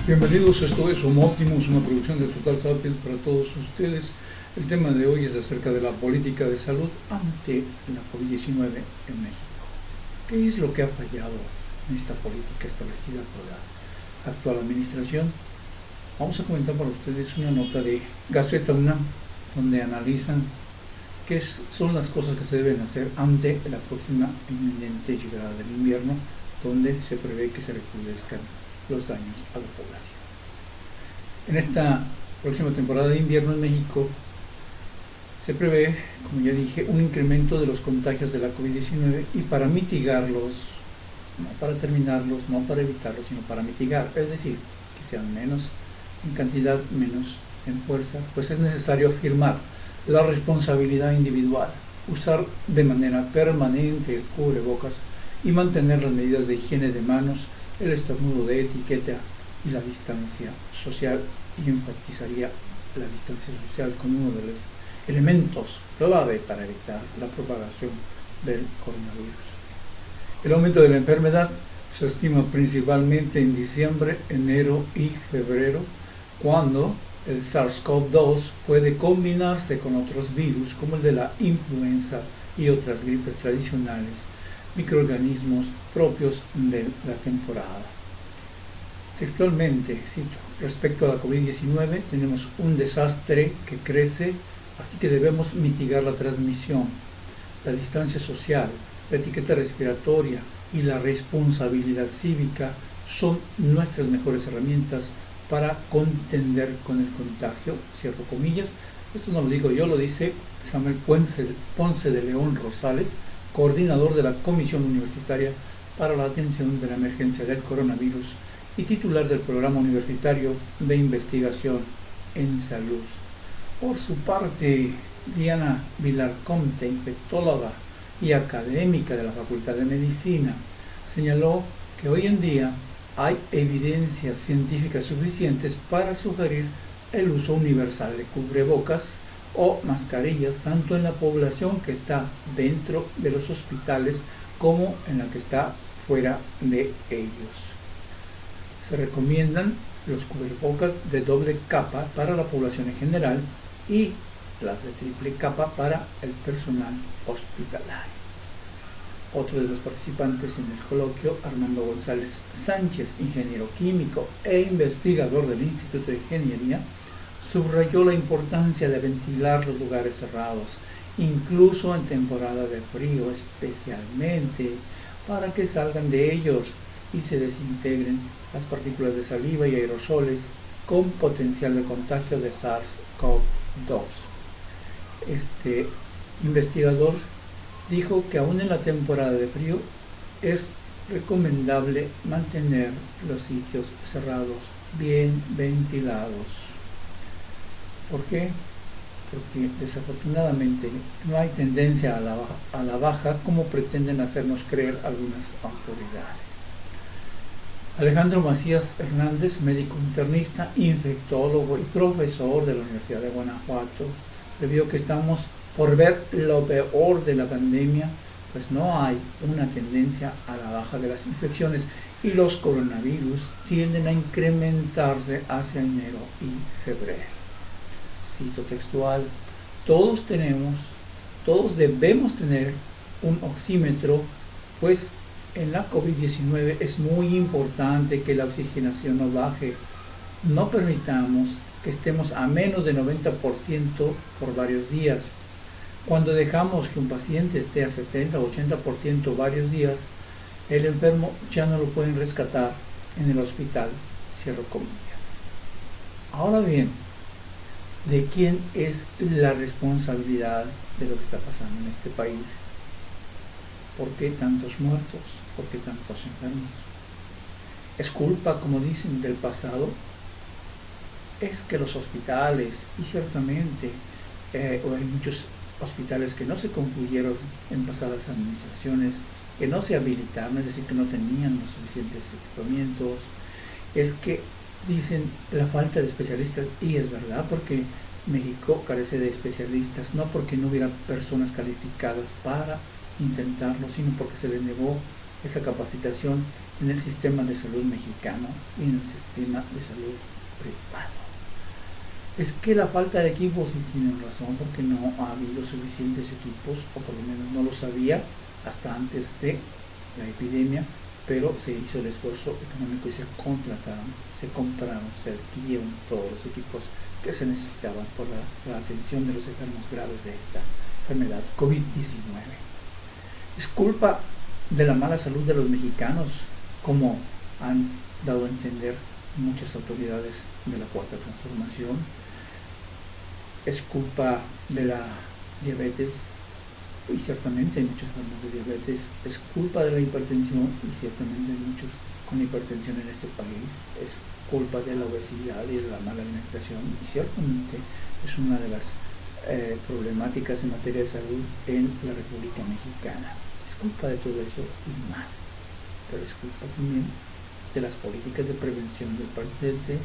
Bienvenidos, esto es Homo Optimus, una producción de Total Sapiens para todos ustedes. El tema de hoy es acerca de la política de salud ante la COVID-19 en México. ¿Qué es lo que ha fallado en esta política establecida por la actual administración? Vamos a comentar para ustedes una nota de Gaceta UNAM, donde analizan qué son las cosas que se deben hacer ante la próxima inminente llegada del invierno, donde se prevé que se recrudezcan los daños a la población. En esta próxima temporada de invierno en México se prevé, como ya dije, un incremento de los contagios de la COVID-19 y para mitigarlos, no para terminarlos, no para evitarlos, sino para mitigar, es decir, que sean menos en cantidad, menos en fuerza, pues es necesario afirmar la responsabilidad individual, usar de manera permanente el cubrebocas y mantener las medidas de higiene de manos, el estornudo de etiqueta y la distancia social, y enfatizaría la distancia social como uno de los elementos clave para evitar la propagación del coronavirus. El aumento de la enfermedad se estima principalmente en diciembre, enero y febrero, cuando el SARS-CoV-2 puede combinarse con otros virus como el de la influenza y otras gripes tradicionales, microorganismos propios de la temporada. Textualmente, cito, respecto a la COVID-19, tenemos un desastre que crece, así que debemos mitigar la transmisión. La distancia social, la etiqueta respiratoria y la responsabilidad cívica son nuestras mejores herramientas para contender con el contagio, cierro comillas. Esto no lo digo yo, lo dice Samuel Ponce de León Rosales, coordinador de la Comisión Universitaria para la Atención de la Emergencia del Coronavirus y titular del Programa Universitario de Investigación en Salud. Por su parte, Diana Vilarconte, infectóloga y académica de la Facultad de Medicina, señaló que hoy en día hay evidencias científicas suficientes para sugerir el uso universal de cubrebocas o mascarillas, tanto en la población que está dentro de los hospitales como en la que está fuera de ellos. Se recomiendan los cubrebocas de doble capa para la población en general y las de triple capa para el personal hospitalario. Otro de los participantes en el coloquio, Armando González Sánchez, ingeniero químico e investigador del Instituto de Ingeniería, subrayó la importancia de ventilar los lugares cerrados, incluso en temporada de frío, especialmente para que salgan de ellos y se desintegren las partículas de saliva y aerosoles con potencial de contagio de SARS-CoV-2. Este investigador dijo que aún en la temporada de frío es recomendable mantener los sitios cerrados bien ventilados. ¿Por qué? Porque desafortunadamente no hay tendencia a la baja como pretenden hacernos creer algunas autoridades. Alejandro Macías Hernández, médico internista, infectólogo y profesor de la Universidad de Guanajuato, debido a que estamos por ver lo peor de la pandemia, pues no hay una tendencia a la baja de las infecciones y los coronavirus tienden a incrementarse hacia enero y febrero. Cito textual, todos debemos tener un oxímetro, pues en la COVID-19 es muy importante que la oxigenación no baje. No permitamos que estemos a menos de 90% por varios días. Cuando dejamos que un paciente esté a 70 o 80% varios días, el enfermo ya no lo pueden rescatar en el hospital, cierro comillas. Ahora bien, ¿de quién es la responsabilidad de lo que está pasando en este país? ¿Por qué tantos muertos? ¿Por qué tantos enfermos? ¿Es culpa, como dicen, del pasado? Es que los hospitales, y ciertamente hay muchos hospitales que no se concluyeron en pasadas administraciones, que no se habilitaron, es decir, que no tenían los suficientes equipamientos, es que dicen la falta de especialistas, y es verdad, porque México carece de especialistas, no porque no hubiera personas calificadas para intentarlo, sino porque se les negó esa capacitación en el sistema de salud mexicano y en el sistema de salud privado. Es que la falta de equipos, y tienen razón, porque no ha habido suficientes equipos, o por lo menos no los había hasta antes de la epidemia, pero se hizo el esfuerzo económico y se contrataron, se compraron, se adquirieron todos los equipos que se necesitaban por la atención de los enfermos graves de esta enfermedad COVID-19. Es culpa de la mala salud de los mexicanos, como han dado a entender muchas autoridades de la Cuarta Transformación. Es culpa de la diabetes, y ciertamente hay muchas formas de diabetes. Es culpa de la hipertensión, y ciertamente hay muchos con hipertensión en este país. Es culpa de la obesidad y de la mala alimentación, y ciertamente es una de las problemáticas en materia de salud en la República Mexicana. Es culpa de todo eso y más, pero es culpa también de las políticas de prevención del paciente.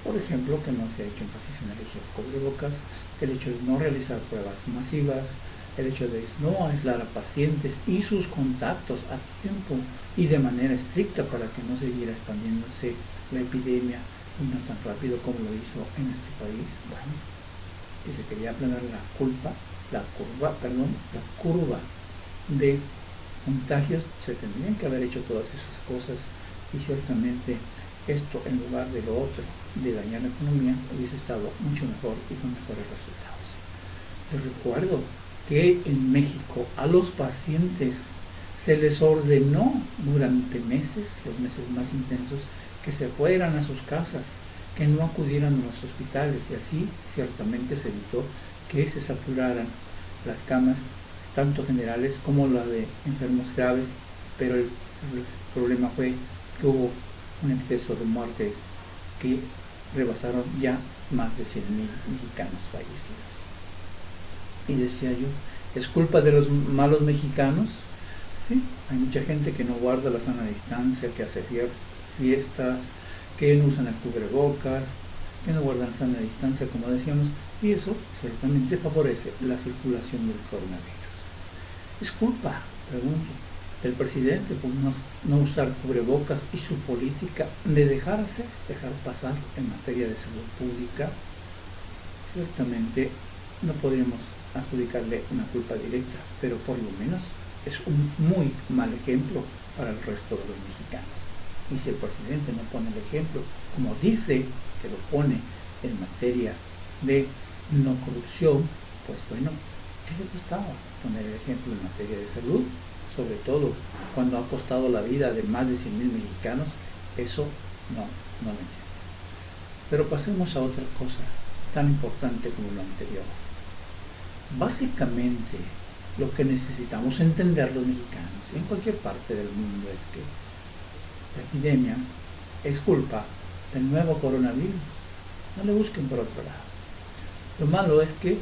Por ejemplo, que no se ha hecho énfasis en el uso de cubrebocas, el hecho de no realizar pruebas masivas, el hecho de no aislar a pacientes y sus contactos a tiempo y de manera estricta para que no siguiera expandiéndose la epidemia y no tan rápido como lo hizo en este país. Bueno, que se quería aplanar la curva de contagios, se tendrían que haber hecho todas esas cosas, y ciertamente esto, en lugar de lo otro, de dañar la economía, hubiese estado mucho mejor y con mejores resultados. Les recuerdo que en México a los pacientes se les ordenó durante meses, los meses más intensos, que se fueran a sus casas, que no acudieran a los hospitales, y así ciertamente se evitó que se saturaran las camas, tanto generales como la de enfermos graves, pero el problema fue que hubo un exceso de muertes que rebasaron ya más de 100,000 mexicanos fallecidos. Y decía yo, ¿es culpa de los malos mexicanos? Sí, hay mucha gente que no guarda la sana distancia, que hace fiestas, que no usan el cubrebocas, que no guardan sana distancia, como decíamos, y eso ciertamente favorece la circulación del coronavirus. ¿Es culpa, pregunto, del presidente por no usar cubrebocas y su política de dejar pasar en materia de salud pública? Ciertamente no podríamos adjudicarle una culpa directa, pero por lo menos es un muy mal ejemplo para el resto de los mexicanos. Y si el presidente no pone el ejemplo, como dice que lo pone en materia de no corrupción, pues bueno, ¿qué le costaba poner el ejemplo en materia de salud? Sobre todo cuando ha costado la vida de más de 100,000 mexicanos, eso no lo entiendo. Pero pasemos a otra cosa tan importante como lo anterior. Básicamente, lo que necesitamos entender los mexicanos en cualquier parte del mundo es que la epidemia es culpa del nuevo coronavirus. No le busquen por otro lado. Lo malo es que,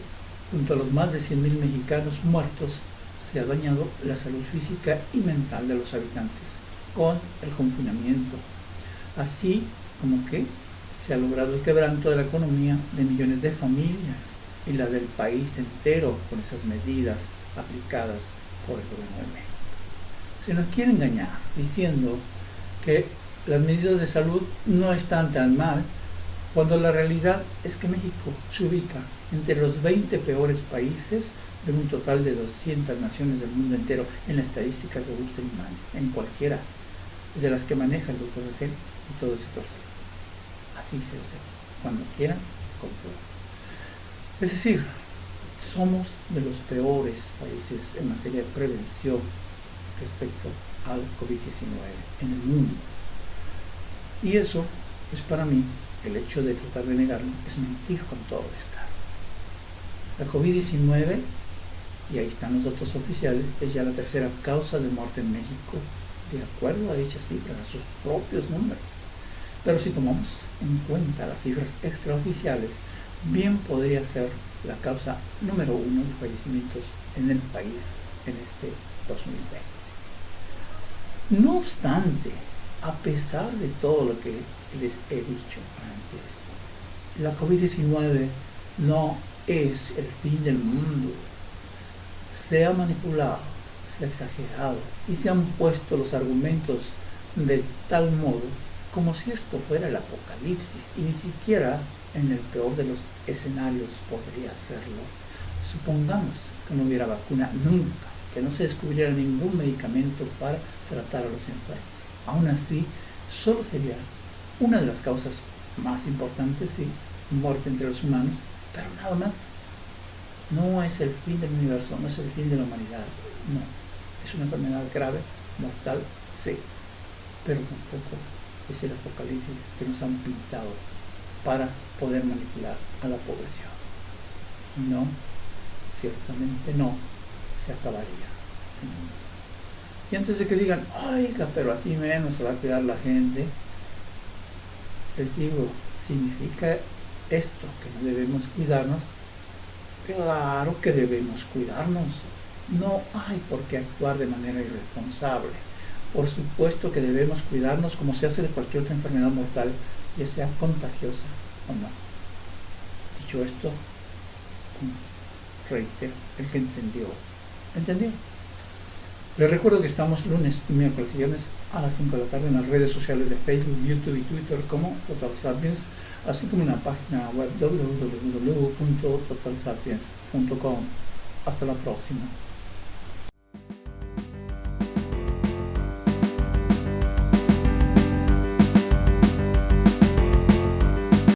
junto a los más de 100,000 mexicanos muertos, se ha dañado la salud física y mental de los habitantes con el confinamiento, así como que se ha logrado el quebranto de la economía de millones de familias y la del país entero con esas medidas aplicadas por el gobierno de México. Se nos quiere engañar diciendo que las medidas de salud no están tan mal, cuando la realidad es que México se ubica entre los 20 peores países de un total de 200 naciones del mundo entero en la estadística que guste en cualquiera de las que maneja el doctor Rangel y todo ese proceso. Así se usted, cuando quiera, comprueba. Es decir, somos de los peores países en materia de prevención respecto al COVID-19 en el mundo. Y eso es para mí, el hecho de tratar de negarlo, es mentir con todo descaro. La COVID-19, y ahí están los datos oficiales, es ya la tercera causa de muerte en México, de acuerdo a dichas cifras, a sus propios números. Pero si tomamos en cuenta las cifras extraoficiales, bien podría ser la causa número 1 de fallecimientos en el país en este 2020. No obstante, a pesar de todo lo que les he dicho antes, la COVID-19 no es el fin del mundo. Se ha manipulado, se ha exagerado y se han puesto los argumentos de tal modo como si esto fuera el apocalipsis, y ni siquiera en el peor de los escenarios podría serlo. Supongamos que no hubiera vacuna nunca, que no se descubriera ningún medicamento para tratar a los enfermos. Aún así, solo sería una de las causas más importantes, sí, muerte entre los humanos, pero nada más. No es el fin del universo, no es el fin de la humanidad, no. Es una enfermedad grave, mortal, sí, pero tampoco es el apocalipsis que nos han pintado para poder manipular a la población. No, ciertamente no, se acabaría el mundo. Y antes de que digan, oiga, pero así menos se va a cuidar la gente, les digo, ¿significa esto que no debemos cuidarnos? Claro que debemos cuidarnos. No hay por qué actuar de manera irresponsable. Por supuesto que debemos cuidarnos como se hace de cualquier otra enfermedad mortal, ya sea contagiosa o no. Dicho esto, reitero, el que entendió, ¿entendió? Les recuerdo que estamos lunes, miércoles y viernes a las 5 de la tarde en las redes sociales de Facebook, YouTube y Twitter como Total Sapiens, así como en la página web www.totalsapiens.com. Hasta la próxima.